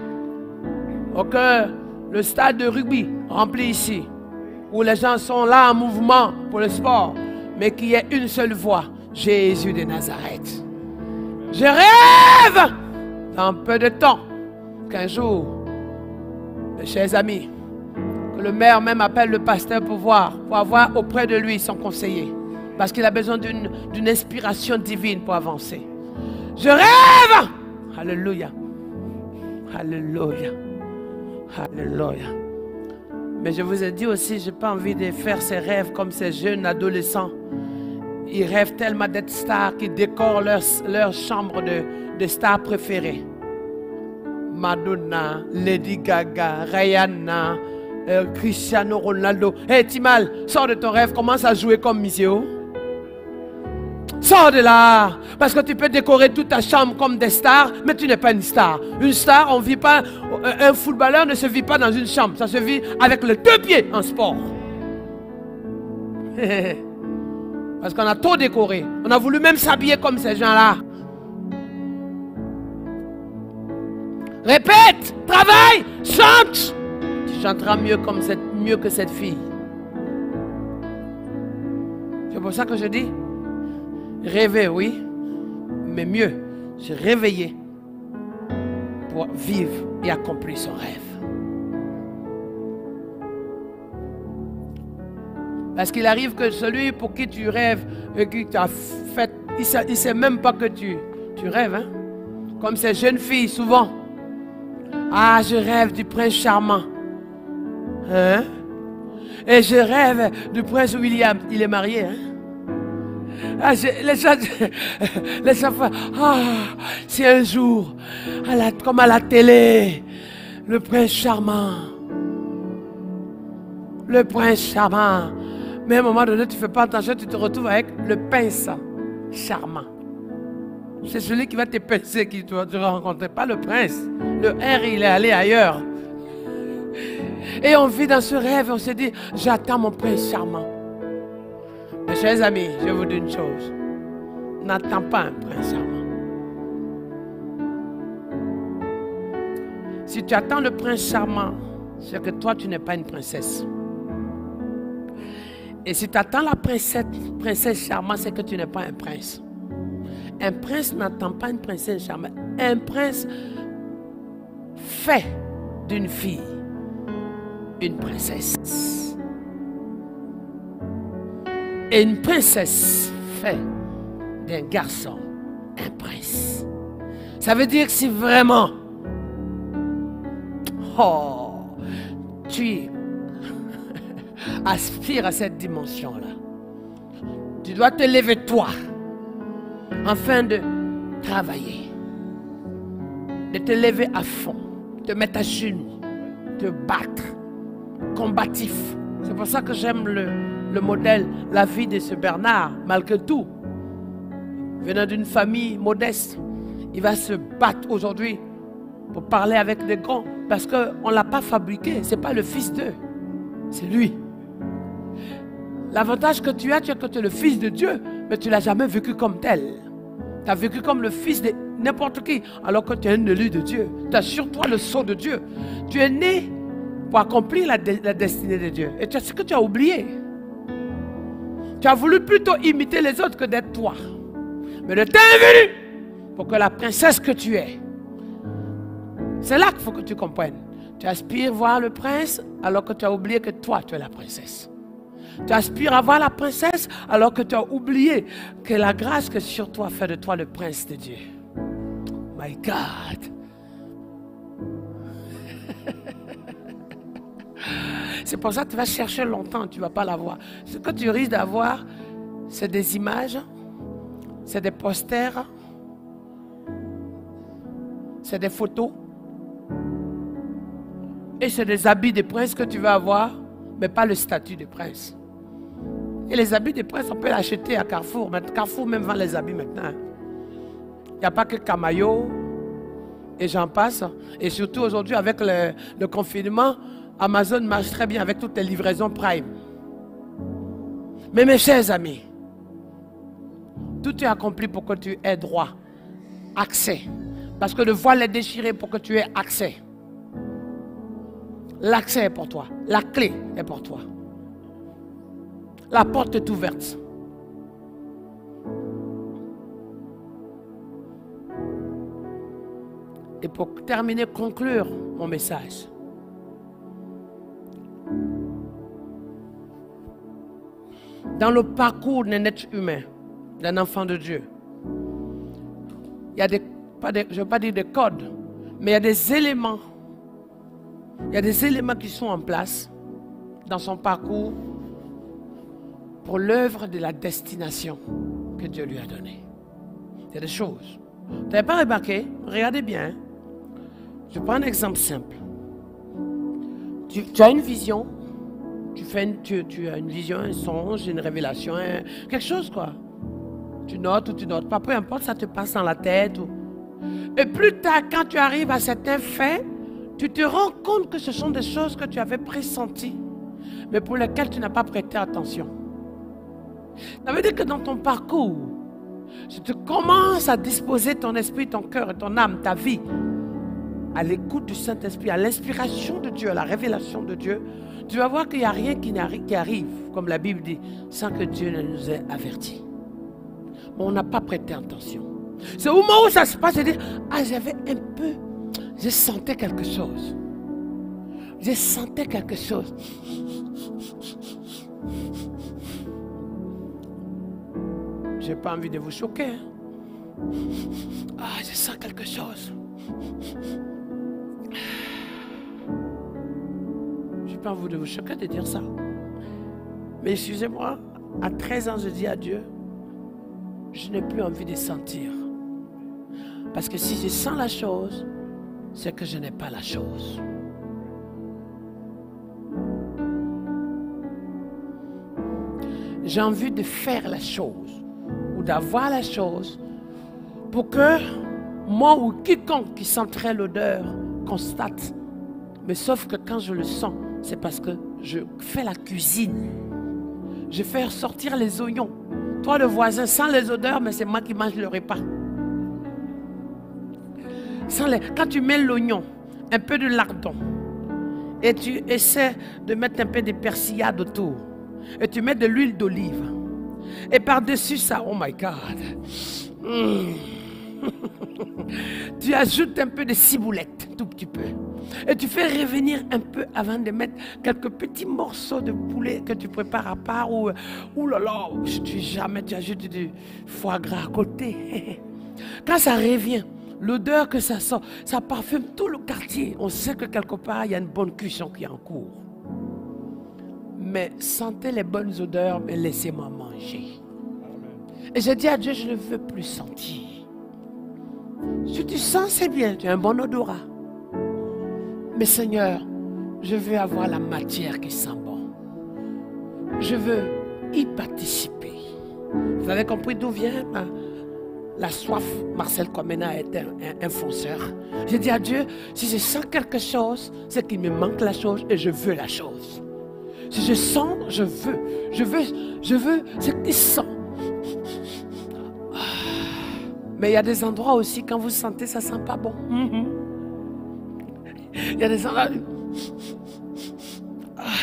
pour que le stade de rugby rempli ici, où les gens sont là en mouvement pour le sport, mais qu'il y ait une seule voix, Jésus de Nazareth. Je rêve dans peu de temps qu'un jour, mes chers amis, que le maire même appelle le pasteur pour avoir auprès de lui son conseiller, parce qu'il a besoin d'une inspiration divine pour avancer. Je rêve. Alléluia. Alléluia. Alléluia. Mais je vous ai dit aussi, je n'ai pas envie de faire ces rêves comme ces jeunes adolescents. Ils rêvent tellement d'être stars qu'ils décorent leur chambre de stars préférées. Madonna, Lady Gaga, Rihanna, Cristiano Ronaldo. Hey Timal, sors de ton rêve, commence à jouer comme Misio. Sors de là, parce que tu peux décorer toute ta chambre comme des stars, mais tu n'es pas une star. Une star, on vit pas, un footballeur ne se vit pas dans une chambre, ça se vit avec les 2 pieds en sport. Parce qu'on a trop décoré, on a voulu même s'habiller comme ces gens-là. Répète, travaille, chante. Tu chanteras mieux que cette fille. C'est pour ça que je dis, rêver, oui, mais mieux, se réveiller pour vivre et accomplir son rêve. Parce qu'il arrive que celui pour qui tu rêves et qui t'a fait, il ne sait même pas que tu rêves. Hein? Comme ces jeunes filles, souvent. Ah, je rêve du prince charmant. Hein? Et je rêve du prince William. Il est marié, hein? Ah, les gens font, ah, si un jour, comme à la télé, le prince charmant. Le prince charmant. Mais à un moment donné, tu ne fais pas attention, tu te retrouves avec le pince charmant. C'est celui qui va te pincer qui tu vas rencontrer, pas le prince. Le R, il est allé ailleurs. Et on vit dans ce rêve, on se dit, j'attends mon prince charmant. Mes chers amis, je vous dis une chose. N'attends pas un prince charmant. Si tu attends le prince charmant, c'est que toi, tu n'es pas une princesse. Et si tu attends la princesse charmante, c'est que tu n'es pas un prince. Un prince n'attend pas une princesse charmante. Un prince fait d'une fille une princesse. Et une princesse fait d'un garçon un prince. Ça veut dire que si vraiment tu aspires à cette dimension-là, tu dois te lever toi afin de travailler, de te lever à fond, te mettre à genoux, te battre, combatif. C'est pour ça que j'aime le modèle, la vie de ce Bernard, malgré tout. Venant d'une famille modeste, il va se battre aujourd'hui pour parler avec les grands, parce qu'on ne l'a pas fabriqué, ce n'est pas le fils d'eux, c'est lui. L'avantage que tu as que tu es le fils de Dieu, mais tu ne l'as jamais vécu comme tel. Tu as vécu comme le fils de n'importe qui, alors que tu es un élu de Dieu. Tu as sur toi le sceau de Dieu. Tu es né pour accomplir la destinée de Dieu. Et tu as ce que tu as oublié. Tu as voulu plutôt imiter les autres que d'être toi. Mais le temps est venu pour que la princesse que tu es, c'est là qu'il faut que tu comprennes. Tu aspires voir le prince alors que tu as oublié que toi, tu es la princesse. Tu aspires à voir la princesse alors que tu as oublié que la grâce que sur toi fait de toi le prince de Dieu. My God. C'est pour ça que tu vas chercher longtemps, tu ne vas pas la voir. Ce que tu risques d'avoir, c'est des images, c'est des posters, c'est des photos, Et c'est des habits de prince que tu vas avoir, mais pas le statut de prince. Et les habits de prince, on peut l'acheter à Carrefour. Carrefour même vend les habits maintenant. Il n'y a pas que Camayo et j'en passe. Et surtout aujourd'hui, avec le confinement, Amazon marche très bien avec toutes les livraisons Prime. Mais mes chers amis, tout est accompli pour que tu aies droit, accès. Parce que le voile est déchiré pour que tu aies accès. L'accès est pour toi. La clé est pour toi. La porte est ouverte. Et pour terminer, conclure mon message. Dans le parcours d'un être humain, d'un enfant de Dieu, il y a je ne veux pas dire des codes, mais il y a des éléments. Il y a des éléments qui sont en place dans son parcours pour l'œuvre de la destination que Dieu lui a donnée. Il y a des choses. Vous n'avez pas remarqué? Regardez bien. Je prends un exemple simple. Tu as une vision. Tu as une vision, un songe, une révélation, quelque chose quoi. Tu notes ou tu notes pas, peu importe, ça te passe dans la tête. Et plus tard, quand tu arrives à certains faits, tu te rends compte que ce sont des choses que tu avais pressenties, mais pour lesquelles tu n'as pas prêté attention. Ça veut dire que dans ton parcours, si tu commences à disposer ton esprit, ton cœur et ton âme, ta vie, à l'écoute du Saint-Esprit, à l'inspiration de Dieu, à la révélation de Dieu, tu vas voir qu'il n'y a rien qui arrive, comme la Bible dit, sans que Dieu ne nous ait avertis. Mais on n'a pas prêté attention. C'est au moment où ça se passe, je dis, j'avais un peu, je sentais quelque chose. Je sentais quelque chose. Je n'ai pas envie de vous choquer. Je sens quelque chose. Je n'ai pas envie de vous choquer de dire ça. Mais excusez-moi, à 13 ans, je dis à Dieu, je n'ai plus envie de sentir. Parce que si je sens la chose, c'est que je n'ai pas la chose. J'ai envie de faire la chose ou d'avoir la chose pour que moi ou quiconque qui sentirait l'odeur constate. Mais sauf que quand je le sens, c'est parce que je fais la cuisine. Je fais ressortir les oignons. Toi, le voisin, sent les odeurs, mais c'est moi qui mange le repas. Quand tu mets l'oignon, un peu de lardon, et tu essaies de mettre un peu de persillade autour, et tu mets de l'huile d'olive, et par-dessus ça, oh my God, tu ajoutes un peu de ciboulette, tout petit peu, et tu fais revenir un peu avant de mettre quelques petits morceaux de poulet que tu prépares à part, ou là là, jamais tu ajoutes du foie gras à côté. Quand ça revient, l'odeur que ça sent, ça parfume tout le quartier. On sait que quelque part, il y a une bonne cuisson qui est en cours. Mais sentez les bonnes odeurs, mais laissez-moi manger. Et j'ai dit à Dieu, je ne veux plus sentir. Si tu sens, c'est bien, tu as un bon odorat. Mais Seigneur, je veux avoir la matière qui sent bon. Je veux y participer. Vous avez compris d'où vient la soif? Marcel Comena est un fonceur. J'ai dit à Dieu, si je sens quelque chose, c'est qu'il me manque la chose et je veux la chose. Si je sens, je veux ce qu'il sent. Mais il y a des endroits aussi, quand vous sentez, ça ne sent pas bon. Il y a des endroits,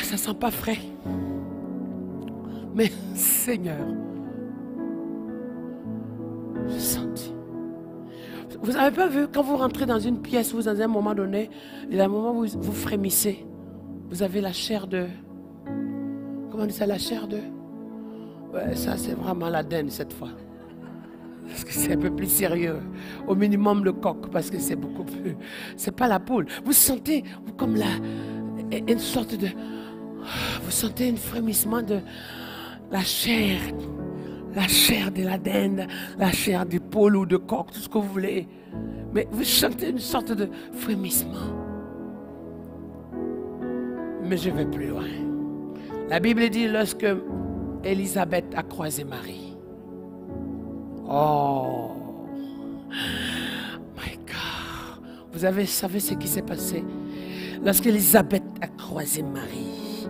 ça ne sent pas frais. Mais Seigneur, je sentis. Vous n'avez pas vu, quand vous rentrez dans une pièce, vous, dans un moment donné, il y a un moment où vous frémissez. Vous avez la chair de... Comment on dit ça, la chair de... Ouais, ça c'est vraiment la dinde cette fois. Parce que c'est un peu plus sérieux. Au minimum le coq, parce que c'est beaucoup plus... C'est pas la poule. Vous sentez comme une sorte de... Vous sentez un frémissement de la chair. La chair de la dinde, la chair du poule ou de coq, tout ce que vous voulez. Mais vous sentez une sorte de frémissement. Mais je vais plus loin. La Bible dit lorsque Élisabeth a croisé Marie. Oh, my God. Vous savez ce qui s'est passé? Lorsque Élisabeth a croisé Marie.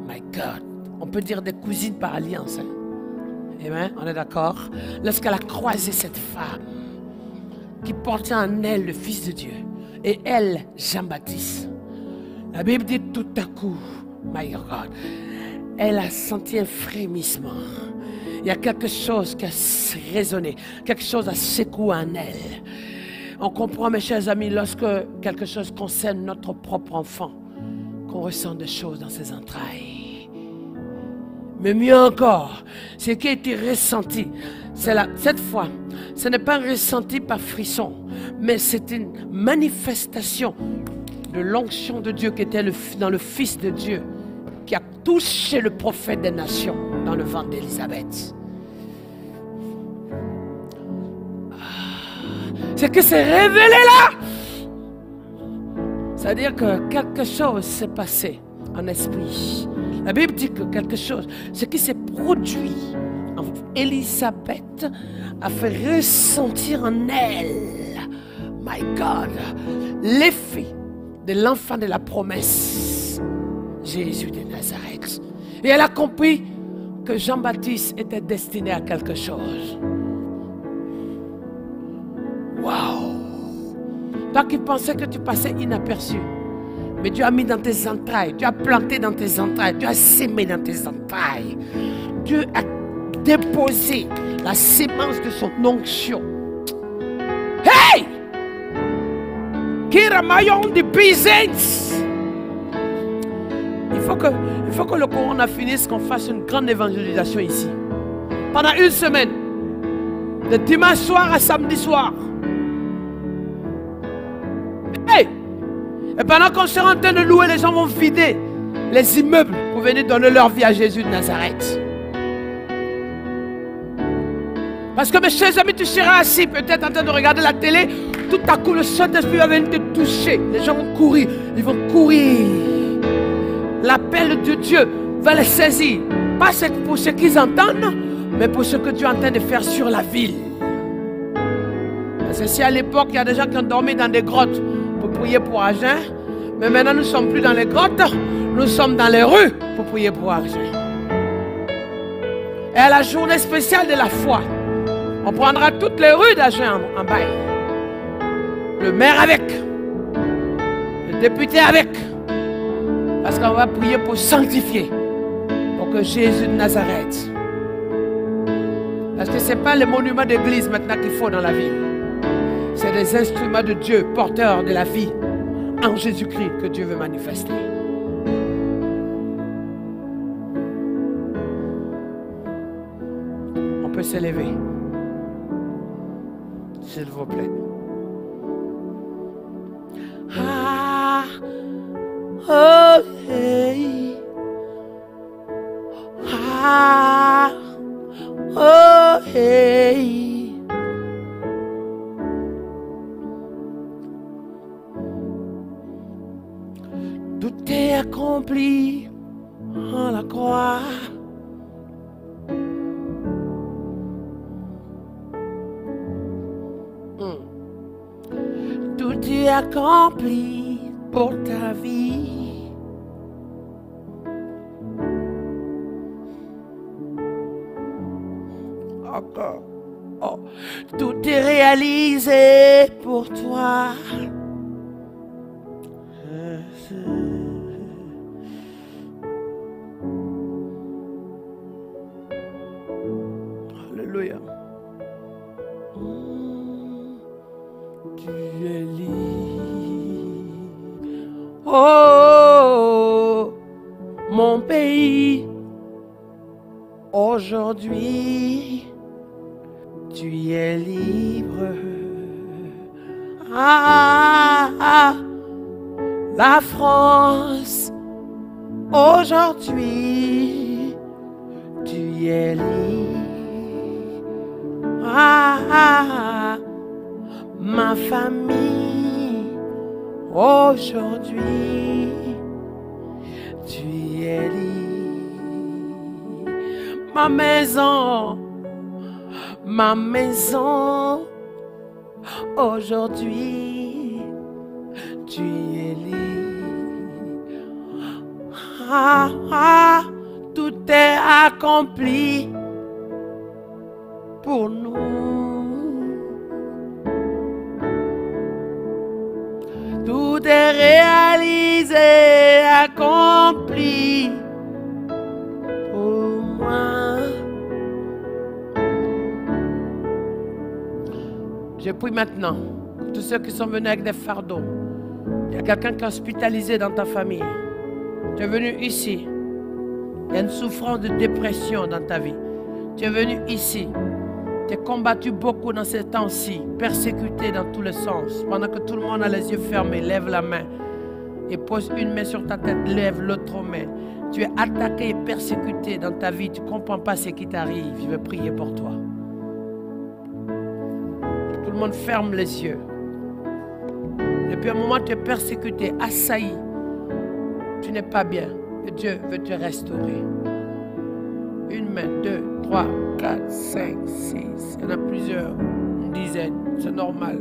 My God. On peut dire des cousines par alliance. Hein? Amen, on est d'accord? Lorsqu'elle a croisé cette femme qui portait en elle le Fils de Dieu. Et elle, Jean-Baptiste. La Bible dit tout à coup, my God, elle a senti un frémissement. Il y a quelque chose qui a résonné, quelque chose a secoué en elle. On comprend, mes chers amis, lorsque quelque chose concerne notre propre enfant, qu'on ressent des choses dans ses entrailles. Mais mieux encore, ce qui a été ressenti, cette fois, ce n'est pas un ressenti par frisson, mais c'est une manifestation de l'onction de Dieu qui était dans le Fils de Dieu, qui a touché le prophète des nations dans le ventre d'Élisabeth. C'est que c'est révélé là. C'est-à-dire que quelque chose s'est passé en esprit. La Bible dit que quelque chose, ce qui s'est produit en Élisabeth a fait ressentir en elle, my God, l'effet de l'enfant de la promesse, Jésus de Nazareth. Et elle a compris que Jean-Baptiste était destiné à quelque chose. Waouh! Toi qui pensais que tu passais inaperçu, mais Dieu a mis dans tes entrailles, Dieu a planté dans tes entrailles, Dieu a sémé dans tes entrailles. Dieu a déposé la sémence de son onction. Hey! Kiramayon de Byzance. Il faut que le Corona finisse, qu'on fasse une grande évangélisation ici. Pendant une semaine. De dimanche soir à samedi soir. Hey! Et pendant qu'on sera en train de louer, les gens vont vider les immeubles pour venir donner leur vie à Jésus de Nazareth. Parce que mes chers amis, tu seras assis peut-être en train de regarder la télé. Tout à coup, le Saint-Esprit va venir te toucher. Les gens vont courir. Ils vont courir. L'appel de Dieu va les saisir. Pas pour ce qu'ils entendent, mais pour ce que Dieu est en train de faire sur la ville. Parce que si à l'époque, il y a des gens qui ont dormi dans des grottes pour prier pour argent, mais maintenant nous ne sommes plus dans les grottes, nous sommes dans les rues pour prier pour argent. Et à la journée spéciale de la foi, on prendra toutes les rues d'Agen en bail. Le maire avec, le député avec, parce qu'on va prier pour sanctifier, pour que Jésus de Nazareth. Parce que ce n'est pas les monuments d'église maintenant qu'il faut dans la ville. C'est des instruments de Dieu, porteurs de la vie, en Jésus-Christ, que Dieu veut manifester. On peut s'élever. S'il vous plaît. Ah, oh, hey. Ah, oh, hey. Tout est accompli en la croix. Tout est accompli pour ta vie. Encore. Oh. Tout est réalisé pour toi. Alléluia. Tu es libre. Oh, mon pays, aujourd'hui, tu es libre. Ah, la France, aujourd'hui, tu es libre. Ah, ma famille, aujourd'hui, tu es libre. Ma maison, aujourd'hui, tu es libre. Ah, ah, tout est accompli pour nous. Tout est réalisé, accompli pour moi. Je prie maintenant pour tous ceux qui sont venus avec des fardeaux. Il y a quelqu'un qui est hospitalisé dans ta famille. Tu es venu ici. Il y a une souffrance de dépression dans ta vie. Tu es venu ici. Tu es combattu beaucoup dans ces temps-ci, persécuté dans tous les sens. Pendant que tout le monde a les yeux fermés, lève la main et pose une main sur ta tête, lève l'autre main. Tu es attaqué et persécuté dans ta vie. Tu ne comprends pas ce qui t'arrive. Je vais prier pour toi. Tout le monde ferme les yeux. Depuis un moment, tu es persécuté, assailli. Tu n'es pas bien. Et Dieu veut te restaurer. Une main, 2, 3, 4, 5, 6. Il y en a plusieurs. Une dizaine. C'est normal.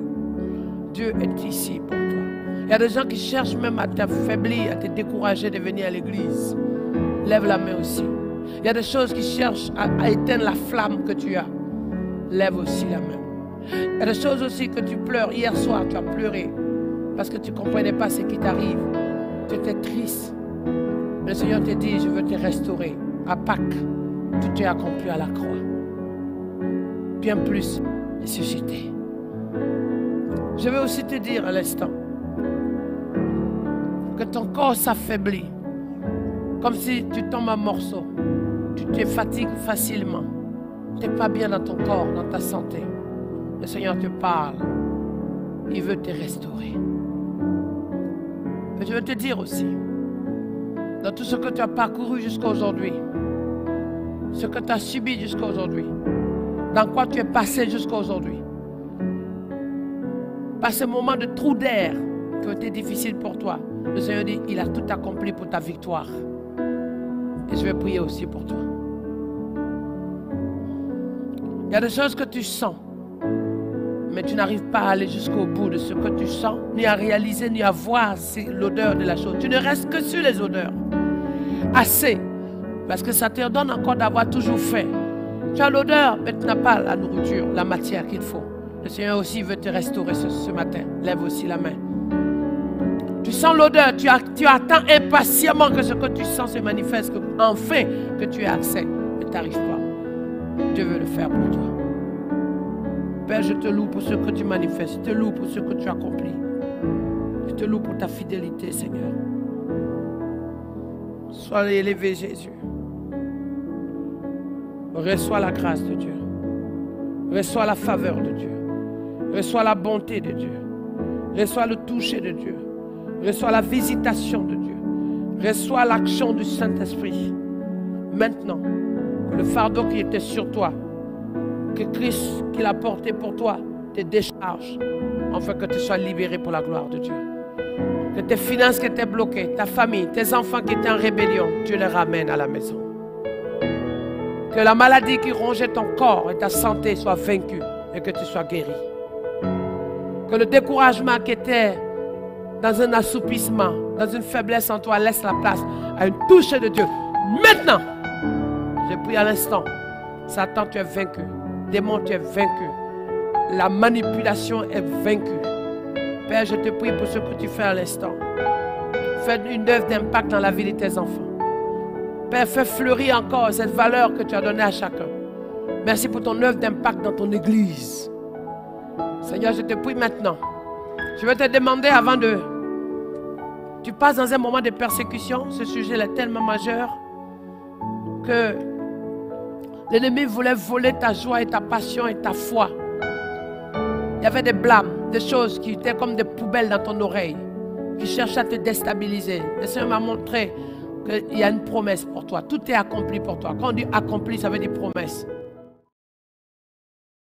Dieu est ici pour toi. Il y a des gens qui cherchent même à t'affaiblir, à te décourager de venir à l'église. Lève la main aussi. Il y a des choses qui cherchent à éteindre la flamme que tu as. Lève aussi la main. Il y a des choses aussi que tu pleures. Hier soir, tu as pleuré parce que tu ne comprenais pas ce qui t'arrive. Tu étais triste. Mais le Seigneur te dit, je veux te restaurer. À Pâques, tout est accompli à la croix. Bien plus, ressuscité. Je veux aussi te dire à l'instant que ton corps s'affaiblit. Comme si tu tombes en morceaux. Tu te fatigues facilement. Tu n'es pas bien dans ton corps, dans ta santé. Le Seigneur te parle. Il veut te restaurer. Mais je veux te dire aussi, dans tout ce que tu as parcouru jusqu'à aujourd'hui, ce que tu as subi jusqu'à aujourd'hui, dans quoi tu es passé jusqu'à aujourd'hui, par ce moment de trou d'air qui a été difficile pour toi, le Seigneur dit, il a tout accompli pour ta victoire. Et je vais prier aussi pour toi. Il y a des choses que tu sens, mais tu n'arrives pas à aller jusqu'au bout de ce que tu sens, ni à réaliser, ni à voir l'odeur de la chose. Tu ne restes que sur les odeurs. Assez. Parce que ça te donne encore d'avoir toujours faim. Tu as l'odeur, mais tu n'as pas la nourriture, la matière qu'il faut. Le Seigneur aussi veut te restaurer ce matin. Lève aussi la main. Tu sens l'odeur, tu attends impatiemment que ce que tu sens se manifeste, enfin que tu aies accès. Mais tu n'arrives pas. Dieu veut le faire pour toi. Père, je te loue pour ce que tu manifestes. Je te loue pour ce que tu accomplis. Je te loue pour ta fidélité, Seigneur. Sois élevé, Jésus. Reçois la grâce de Dieu. Reçois la faveur de Dieu. Reçois la bonté de Dieu. Reçois le toucher de Dieu. Reçois la visitation de Dieu. Reçois l'action du Saint-Esprit. Maintenant, que le fardeau qui était sur toi, que Christ qui l'a porté pour toi, te décharge, afin que tu sois libéré pour la gloire de Dieu. Que tes finances qui étaient bloquées, ta famille, tes enfants qui étaient en rébellion, Dieu les ramène à la maison. Que la maladie qui rongeait ton corps et ta santé soit vaincue et que tu sois guéri. Que le découragement qui était dans un assoupissement, dans une faiblesse en toi, laisse la place à une touche de Dieu. Maintenant, je prie à l'instant, Satan, tu es vaincu. Démon, tu es vaincu. La manipulation est vaincue. Père, je te prie pour ce que tu fais à l'instant. Fais une œuvre d'impact dans la vie de tes enfants. Père, fais fleurir encore cette valeur que tu as donnée à chacun. Merci pour ton œuvre d'impact dans ton église. Seigneur, je te prie maintenant. Je vais te demander avant de... Tu passes dans un moment de persécution. Ce sujet est tellement majeur que l'ennemi voulait voler ta joie et ta passion et ta foi. Il y avait des blâmes, des choses qui étaient comme des poubelles dans ton oreille, qui cherchaient à te déstabiliser. Le Seigneur m'a montré qu'il y a une promesse pour toi. Tout est accompli pour toi. Quand on dit accompli, ça veut dire promesse.